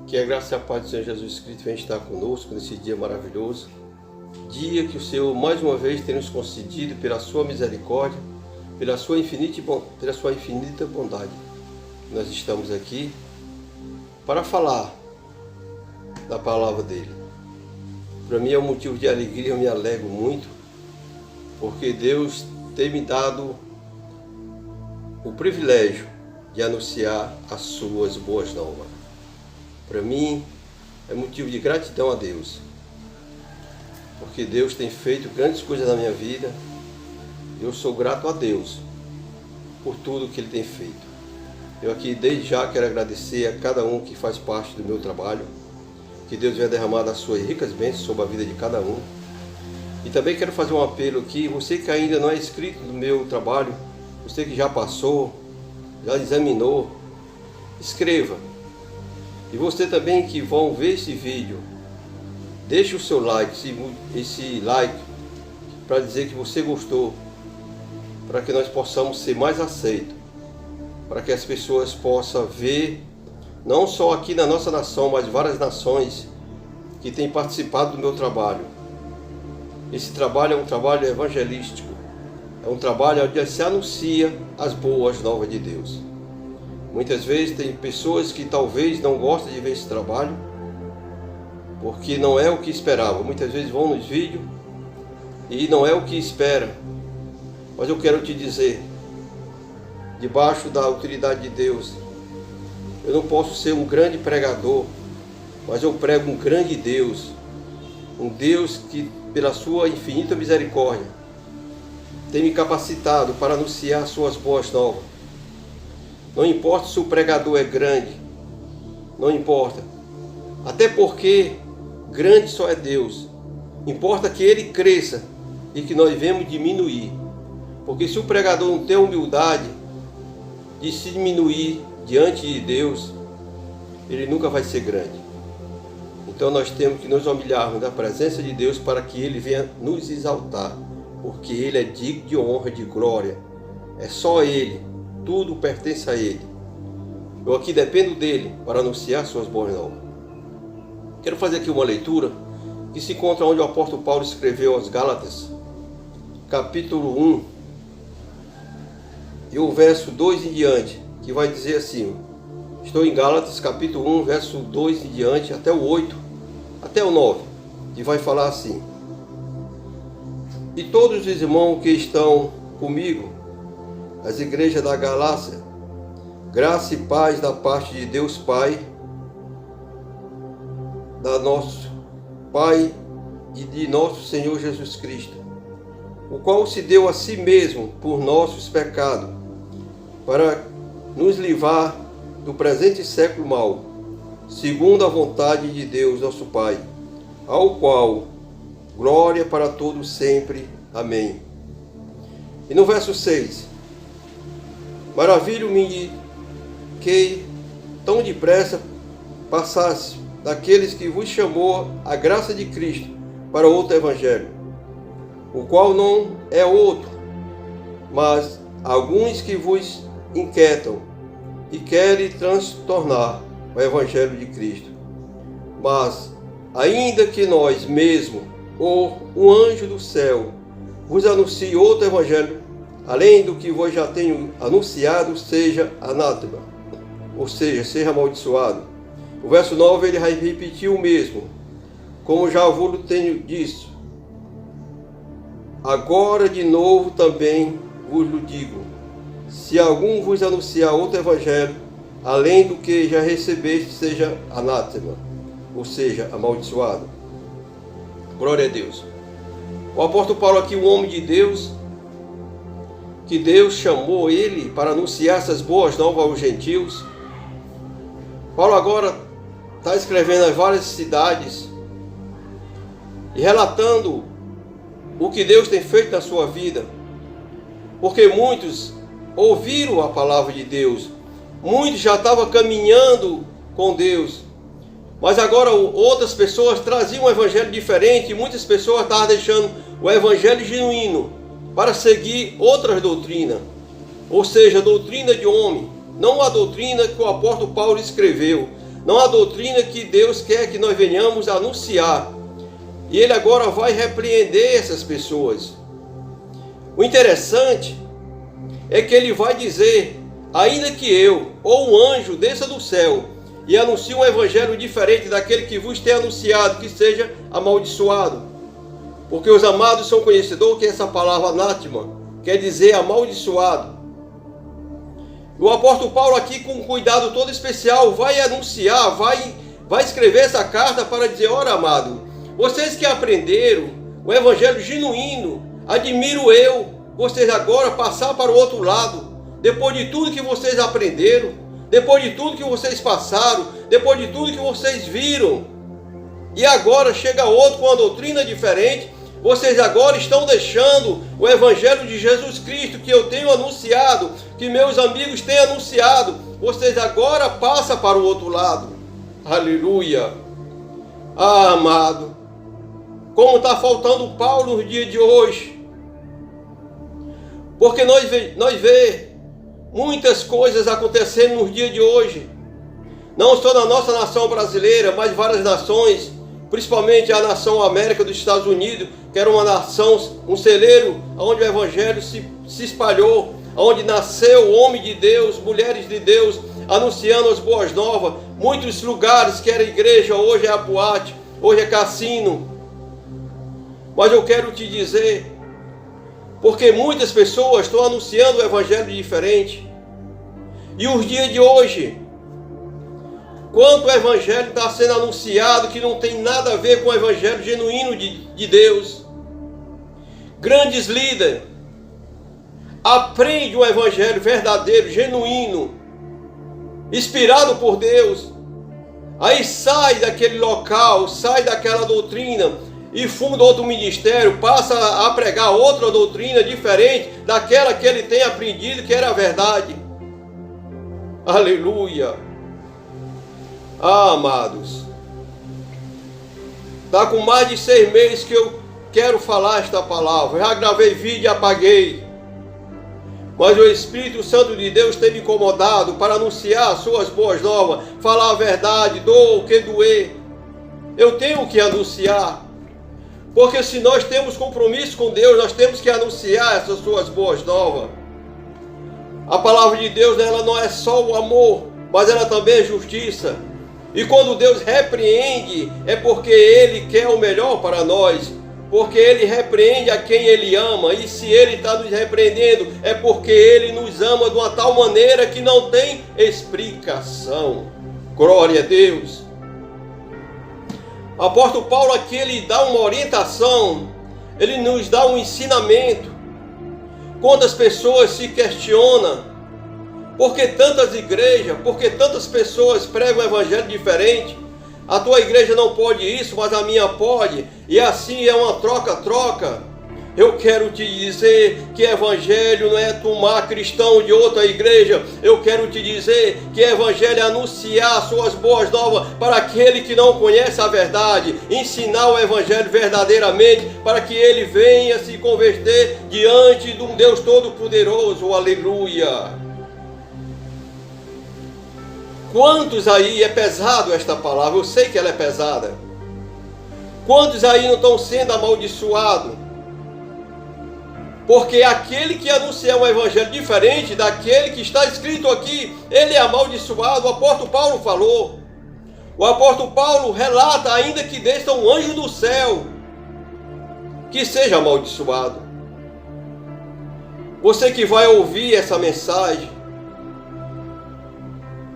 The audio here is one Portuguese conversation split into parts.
Que a graça e a paz do Senhor Jesus Cristo venha estar conosco nesse dia maravilhoso. Dia que o Senhor mais uma vez tem nos concedido pela sua misericórdia, pela sua infinita bondade. Nós estamos aqui para falar da palavra dele. Para mim é um motivo de alegria, eu me alegro muito, porque Deus tem me dado o privilégio de anunciar as suas boas novas. Para mim é motivo de gratidão a Deus, porque Deus tem feito grandes coisas na minha vida. Eu sou grato a Deus por tudo que Ele tem feito. Eu aqui desde já quero agradecer a cada um que faz parte do meu trabalho, que Deus venha derramar as suas ricas bênçãos sobre a vida de cada um. E também quero fazer um apelo aqui, você que ainda não é inscrito no meu trabalho, você que já passou, já examinou, escreva. E você também que vão ver esse vídeo, deixe o seu like, esse like, para dizer que você gostou, para que nós possamos ser mais aceitos, para que as pessoas possam ver, não só aqui na nossa nação, mas várias nações que têm participado do meu trabalho. Esse trabalho é um trabalho evangelístico, é um trabalho onde se anuncia as boas novas de Deus. Muitas vezes tem pessoas que talvez não gostem de ver esse trabalho, porque não é o que esperava. Muitas vezes vão nos vídeos e não é o que espera. Mas eu quero te dizer, debaixo da autoridade de Deus, eu não posso ser um grande pregador, mas eu prego um grande Deus, um Deus que, pela sua infinita misericórdia, tem me capacitado para anunciar as suas boas novas. Não importa se o pregador é grande, não importa. Até porque grande só é Deus. Importa que ele cresça e que nós venhamos diminuir. Porque se o pregador não tem humildade de se diminuir diante de Deus, ele nunca vai ser grande. Então nós temos que nos humilharmos na presença de Deus para que ele venha nos exaltar. Porque ele é digno de honra, de glória. É só ele. Tudo pertence a Ele. Eu aqui dependo dEle para anunciar suas boas novas. Quero fazer aqui uma leitura que se encontra onde o apóstolo Paulo escreveu aos Gálatas, capítulo 1, e o verso 2 em diante, que vai dizer assim. Estou em Gálatas, capítulo 1, verso 2 em diante, até o 8, até o 9, e vai falar assim. E todos os irmãos que estão comigo, as igrejas da Galácia, graça e paz da parte de Deus Pai, da nosso Pai e de nosso Senhor Jesus Cristo, o qual se deu a si mesmo por nossos pecados, para nos livrar do presente século mau, segundo a vontade de Deus nosso Pai, ao qual glória para todos sempre. Amém. E no verso 6, maravilho-me que tão depressa passasse daqueles que vos chamou a graça de Cristo para outro evangelho, o qual não é outro, mas alguns que vos inquietam e querem transtornar o evangelho de Cristo. Mas, ainda que nós mesmos, ou um anjo do céu, vos anuncie outro evangelho, além do que vos já tenho anunciado, seja anátema, ou seja, seja amaldiçoado. O verso 9 ele vai repetir o mesmo, como já vos tenho dito. Agora de novo também vos digo, se algum vos anunciar outro evangelho, além do que já recebeste, seja anátema, ou seja, amaldiçoado. Glória a Deus. O apóstolo Paulo aqui, um homem de Deus, que Deus chamou ele para anunciar essas boas novas aos gentios. Paulo agora está escrevendo as várias cidades e relatando o que Deus tem feito na sua vida, porque muitos ouviram a palavra de Deus, muitos já estavam caminhando com Deus, mas agora outras pessoas traziam um evangelho diferente, e muitas pessoas estavam deixando o evangelho genuíno para seguir outras doutrinas, ou seja, doutrina de homem, não a doutrina que o apóstolo Paulo escreveu, não há doutrina que Deus quer que nós venhamos a anunciar. E Ele agora vai repreender essas pessoas. O interessante é que Ele vai dizer, ainda que eu ou um anjo desça do céu e anuncie um evangelho diferente daquele que vos tem anunciado, que seja amaldiçoado. Porque os amados são conhecedores que essa palavra anátema quer dizer amaldiçoado. O apóstolo Paulo aqui, com um cuidado todo especial, vai anunciar, vai escrever essa carta para dizer, ora amado, vocês que aprenderam o evangelho genuíno, admiro eu, vocês agora passar para o outro lado, depois de tudo que vocês aprenderam, depois de tudo que vocês passaram, depois de tudo que vocês viram, e agora chega outro com uma doutrina diferente, vocês agora estão deixando o evangelho de Jesus Cristo que eu tenho anunciado, que meus amigos têm anunciado, vocês agora passam para o outro lado. Aleluia! Ah, amado, como está faltando Paulo nos dias de hoje, porque nós vê muitas coisas acontecendo nos dias de hoje, não só na nossa nação brasileira, mas várias nações, principalmente a nação América dos Estados Unidos, que era uma nação, um celeiro, onde o evangelho se espalhou, onde nasceu o homem de Deus, mulheres de Deus, anunciando as boas novas. Muitos lugares que era igreja, hoje é a boate, hoje é cassino. Mas eu quero te dizer, porque muitas pessoas estão anunciando o evangelho diferente. E os dias de hoje, quanto o evangelho está sendo anunciado que não tem nada a ver com o evangelho genuíno de Deus. Grandes líderes aprendem o evangelho verdadeiro, genuíno, inspirado por Deus. Aí sai daquele local, sai daquela doutrina e funda outro ministério, passa a pregar outra doutrina diferente daquela que ele tem aprendido que era a verdade. Aleluia! Ah, amados, está com mais de 6 meses que eu quero falar esta palavra. Já gravei vídeo e apaguei. Mas o Espírito Santo de Deus tem me incomodado para anunciar as suas boas novas, falar a verdade, doa o que doer. Eu tenho que anunciar. Porque se nós temos compromisso com Deus, nós temos que anunciar essas suas boas novas. A palavra de Deus, ela não é só o amor, mas ela também é justiça. E quando Deus repreende, é porque Ele quer o melhor para nós. Porque Ele repreende a quem Ele ama. E se Ele está nos repreendendo, é porque Ele nos ama de uma tal maneira que não tem explicação. Glória a Deus. O apóstolo Paulo aqui, ele dá uma orientação, ele nos dá um ensinamento. Quando as pessoas se questionam, por que tantas igrejas, por que tantas pessoas pregam o evangelho diferente? A tua igreja não pode isso, mas a minha pode. E assim é uma troca-troca. Eu quero te dizer que evangelho não é tomar cristão de outra igreja. Eu quero te dizer que evangelho é anunciar suas boas novas para aquele que não conhece a verdade. Ensinar o evangelho verdadeiramente para que ele venha se converter diante de um Deus Todo-Poderoso. Aleluia! Quantos aí, é pesado esta palavra, eu sei que ela é pesada. Quantos aí não estão sendo amaldiçoados? Porque aquele que anuncia um evangelho diferente daquele que está escrito aqui, ele é amaldiçoado. O apóstolo Paulo falou. O apóstolo Paulo relata, ainda que desça um anjo do céu, que seja amaldiçoado. Você que vai ouvir essa mensagem,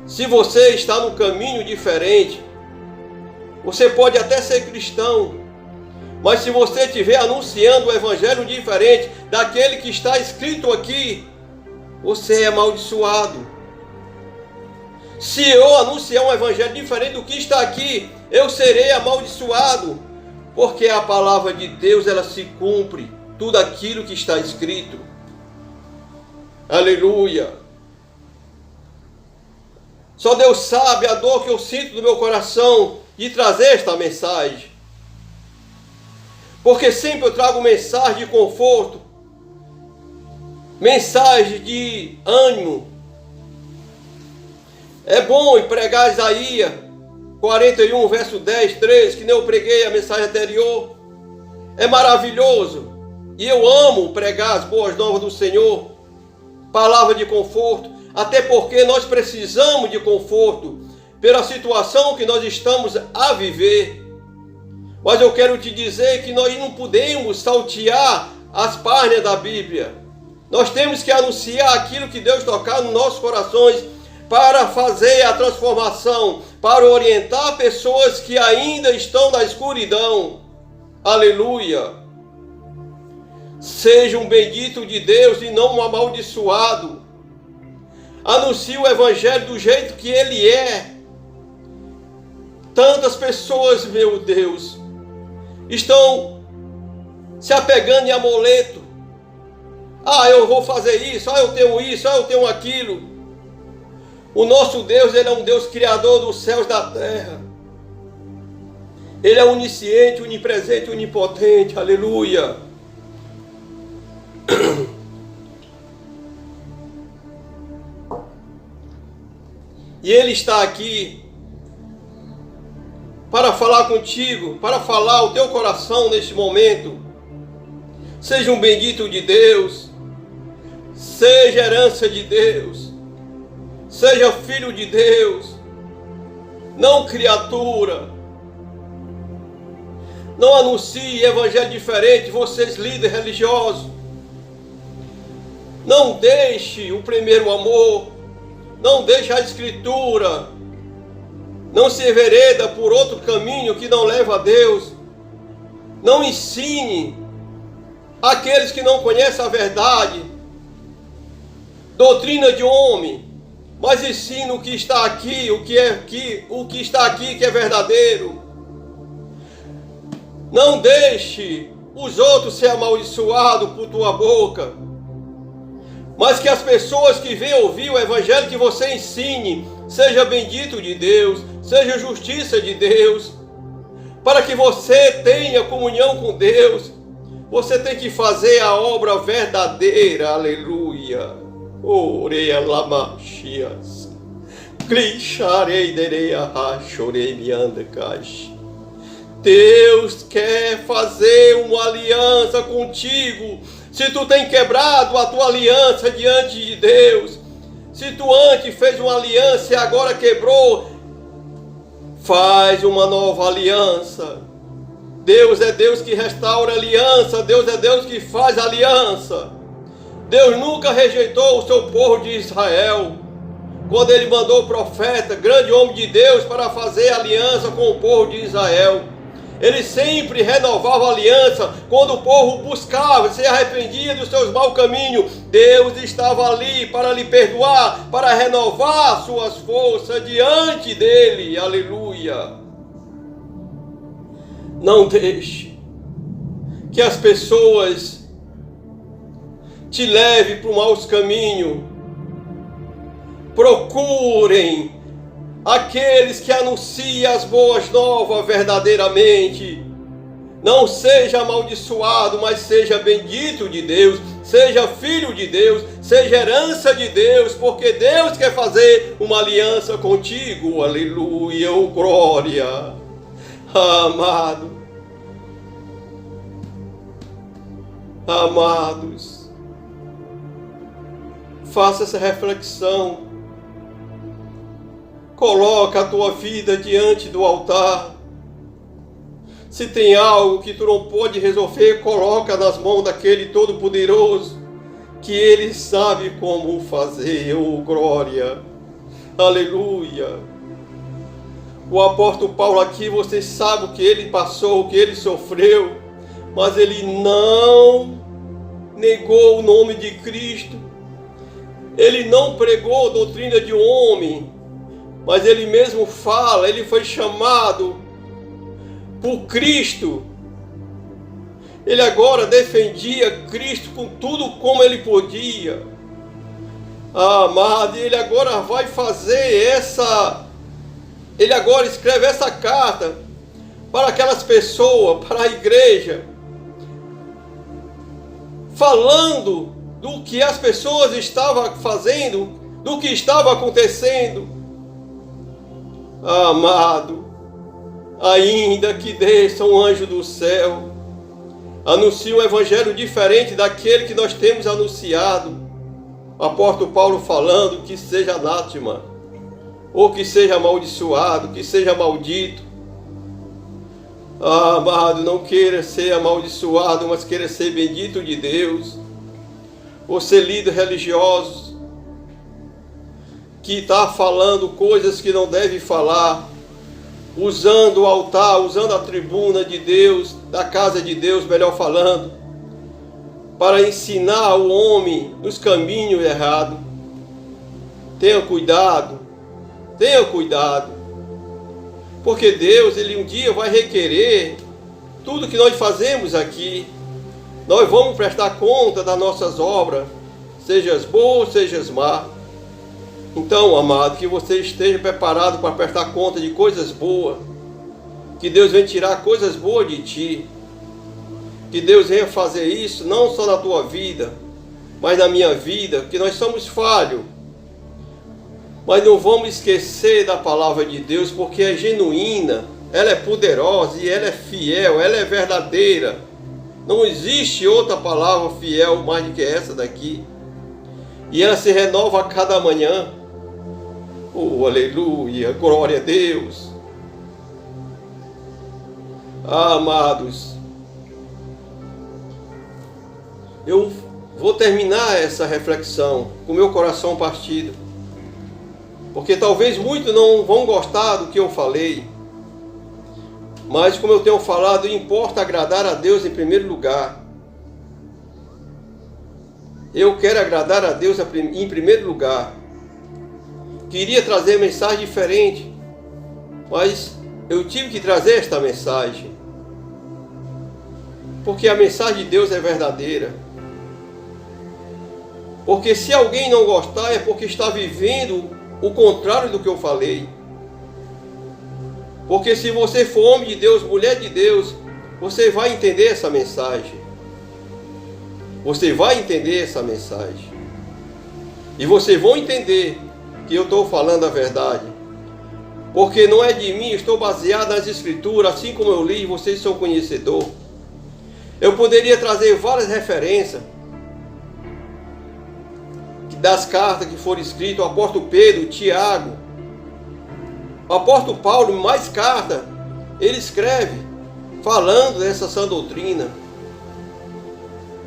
se você está num caminho diferente, você pode até ser cristão, mas se você estiver anunciando o evangelho diferente daquele que está escrito aqui, você é amaldiçoado. Se eu anunciar um evangelho diferente do que está aqui, eu serei amaldiçoado, porque a palavra de Deus, ela se cumpre, tudo aquilo que está escrito. Aleluia! Só Deus sabe a dor que eu sinto no meu coração de trazer esta mensagem. Porque sempre eu trago mensagem de conforto, mensagem de ânimo. É bom pregar Isaías 41, verso 10, 13, que nem eu preguei a mensagem anterior. É maravilhoso. E eu amo pregar as boas novas do Senhor. Palavra de conforto. Até porque nós precisamos de conforto pela situação que nós estamos a viver. Mas eu quero te dizer que nós não podemos saltear as páginas da Bíblia. Nós temos que anunciar aquilo que Deus tocar nos nossos corações para fazer a transformação, para orientar pessoas que ainda estão na escuridão. Aleluia! Seja um bendito de Deus e não um amaldiçoado. Anuncie o Evangelho do jeito que ele é. Tantas pessoas, meu Deus, estão se apegando em amuleto. Ah, eu vou fazer isso, eu tenho isso, eu tenho aquilo. O nosso Deus, ele é um Deus criador dos céus e da terra. Ele é onisciente, onipresente, onipotente, aleluia. E ele está aqui para falar contigo, para falar ao teu coração neste momento. Seja um bendito de Deus, seja herança de Deus, seja filho de Deus, não criatura. Não anuncie evangelho diferente, vocês líderes religiosos. Não deixe o primeiro amor, não deixe a escritura, não se envereda por outro caminho que não leva a Deus. Não ensine aqueles que não conhecem a verdade, doutrina de homem, mas ensine o que está aqui, o que está aqui que é verdadeiro. Não deixe os outros ser amaldiçoados por tua boca, mas que as pessoas que vêm ouvir o evangelho que você ensine, seja bendito de Deus, seja justiça de Deus, para que você tenha comunhão com Deus. Você tem que fazer a obra verdadeira, aleluia. Oreia lamachias, clicharei dereia chorei me anda caixa. Deus quer fazer uma aliança contigo. Se tu tem quebrado a tua aliança diante de Deus, se tu antes fez uma aliança e agora quebrou, faz uma nova aliança. Deus é Deus que restaura a aliança, Deus é Deus que faz aliança. Deus nunca rejeitou o seu povo de Israel, quando ele mandou o profeta, grande homem de Deus, para fazer aliança com o povo de Israel. Ele sempre renovava a aliança. Quando o povo buscava, se arrependia dos seus maus caminhos, Deus estava ali para lhe perdoar, para renovar suas forças diante dele. Aleluia. Não deixe que as pessoas te levem para o mau caminho. Procurem aqueles que anunciam as boas novas verdadeiramente. Não seja amaldiçoado, mas seja bendito de Deus, seja filho de Deus, seja herança de Deus, porque Deus quer fazer uma aliança contigo. Aleluia, oh glória. Amado, amados, faça essa reflexão. Coloca a tua vida diante do altar. Se tem algo que tu não pode resolver, coloca nas mãos daquele Todo-Poderoso, que Ele sabe como fazer. Oh, glória! Aleluia! O apóstolo Paulo aqui, vocês sabem o que ele passou, o que ele sofreu, mas ele não negou o nome de Cristo. Ele não pregou doutrina de homem, mas ele mesmo fala, ele foi chamado por Cristo. Ele agora defendia Cristo com tudo como ele podia. Amado, ele agora vai fazer ele agora escreve essa carta para aquelas pessoas, para a igreja, falando do que as pessoas estavam fazendo, do que estava acontecendo. Amado, ainda que desça um anjo do céu, anuncie um evangelho diferente daquele que nós temos anunciado. O apóstolo Paulo falando que seja anátema, ou que seja amaldiçoado, que seja maldito. Ah, amado, não queira ser amaldiçoado, mas queira ser bendito de Deus. Ou ser líder religioso, que está falando coisas que não deve falar, usando o altar, usando a tribuna de Deus, da casa de Deus, melhor falando, para ensinar o homem nos caminhos errados. Tenha cuidado, porque Deus, Ele um dia vai requerer tudo que nós fazemos aqui. Nós vamos prestar conta das nossas obras, sejas boas, sejas más. Então, amado, que você esteja preparado para prestar conta de coisas boas, que Deus venha tirar coisas boas de ti, que Deus venha fazer isso não só na tua vida, mas na minha vida, que nós somos falhos, mas não vamos esquecer da palavra de Deus, porque é genuína, ela é poderosa e ela é fiel, ela é verdadeira. Não existe outra palavra fiel mais do que essa daqui, e ela se renova a cada manhã. Oh, aleluia, glória a Deus. Ah, amados, eu vou terminar essa reflexão com meu coração partido, porque talvez muitos não vão gostar do que eu falei, mas como eu tenho falado, importa agradar a Deus em primeiro lugar. Eu quero agradar a Deus em primeiro lugar. Queria trazer mensagem diferente, mas eu tive que trazer esta mensagem, porque a mensagem de Deus é verdadeira. Porque se alguém não gostar, é porque está vivendo o contrário do que eu falei. Porque se você for homem de Deus, mulher de Deus, você vai entender essa mensagem. Você vai entender essa mensagem. E vocês vão entender que eu estou falando a verdade. Porque não é de mim, estou baseado nas Escrituras, assim como eu li, vocês são conhecedores. Eu poderia trazer várias referências das cartas que foram escritas, o apóstolo Pedro, Tiago, o apóstolo Paulo, mais cartas, ele escreve falando dessa sã doutrina.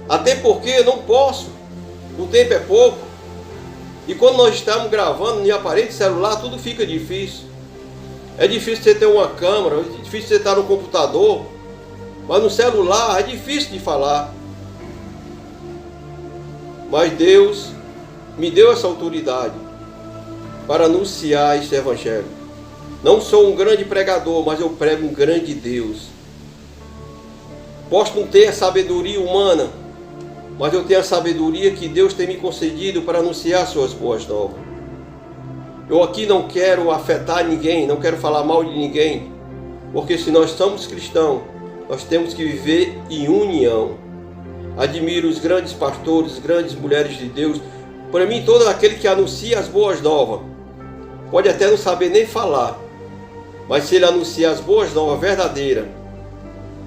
Até porque eu não posso, o tempo é pouco, e quando nós estamos gravando em aparelho celular, tudo fica difícil. É difícil você ter uma câmera, é difícil você estar no computador, mas no celular é difícil de falar. Mas Deus me deu essa autoridade para anunciar este evangelho. Não sou um grande pregador, mas eu prego um grande Deus. Posso não ter a sabedoria humana, mas eu tenho a sabedoria que Deus tem me concedido para anunciar suas boas novas. Eu aqui não quero afetar ninguém, não quero falar mal de ninguém, porque se nós somos cristãos, nós temos que viver em união. Admiro os grandes pastores, grandes mulheres de Deus. Para mim, todo aquele que anuncia as boas novas, pode até não saber nem falar, mas se ele anuncia as boas novas verdadeiras,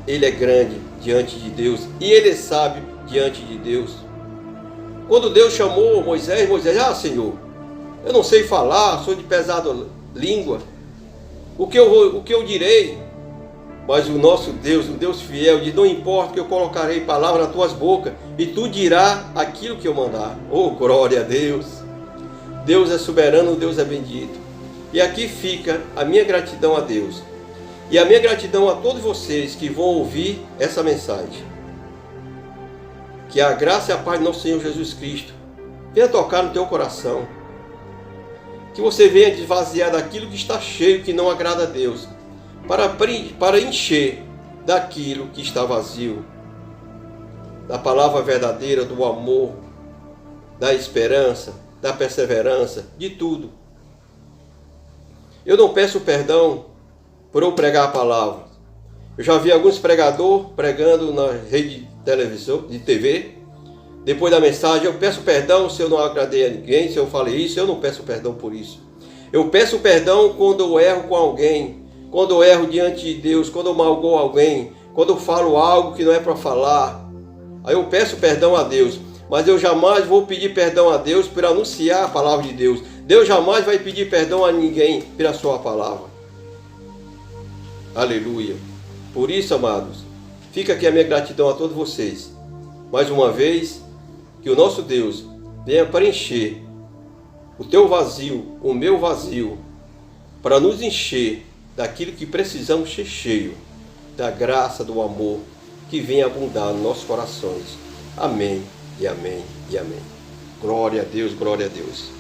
ele é grande diante de Deus e ele é sábio diante de Deus. Quando Deus chamou Moisés, Senhor, eu não sei falar, sou de pesada língua, o que eu direi? Mas o nosso Deus, o Deus fiel, diz: não importa, que eu colocarei palavras nas tuas bocas e tu dirás aquilo que eu mandar. Oh, glória a Deus! Deus é soberano, Deus é bendito. E aqui fica a minha gratidão a Deus. E a minha gratidão a todos vocês que vão ouvir essa mensagem. Que a graça e a paz do nosso Senhor Jesus Cristo venha tocar no teu coração. Que você venha desvaziar daquilo que está cheio, que não agrada a Deus, para encher daquilo que está vazio, da palavra verdadeira, do amor, da esperança, da perseverança, de tudo. Eu não peço perdão por eu pregar a palavra. Eu já vi alguns pregadores pregando na rede de televisão, de TV. Depois da mensagem, eu peço perdão se eu não agradei a ninguém, se eu falei isso, eu não peço perdão por isso. Eu peço perdão quando eu erro com alguém, quando eu erro diante de Deus, quando eu malgoo alguém, quando eu falo algo que não é para falar, aí eu peço perdão a Deus. Mas eu jamais vou pedir perdão a Deus por anunciar a palavra de Deus. Deus jamais vai pedir perdão a ninguém pela sua palavra. Aleluia. Por isso, amados, fica aqui a minha gratidão a todos vocês. Mais uma vez, que o nosso Deus venha preencher o teu vazio, o meu vazio, para nos encher daquilo que precisamos ser cheio, da graça, do amor que vem abundar nos nossos corações. Amém e amém e amém. Glória a Deus, glória a Deus.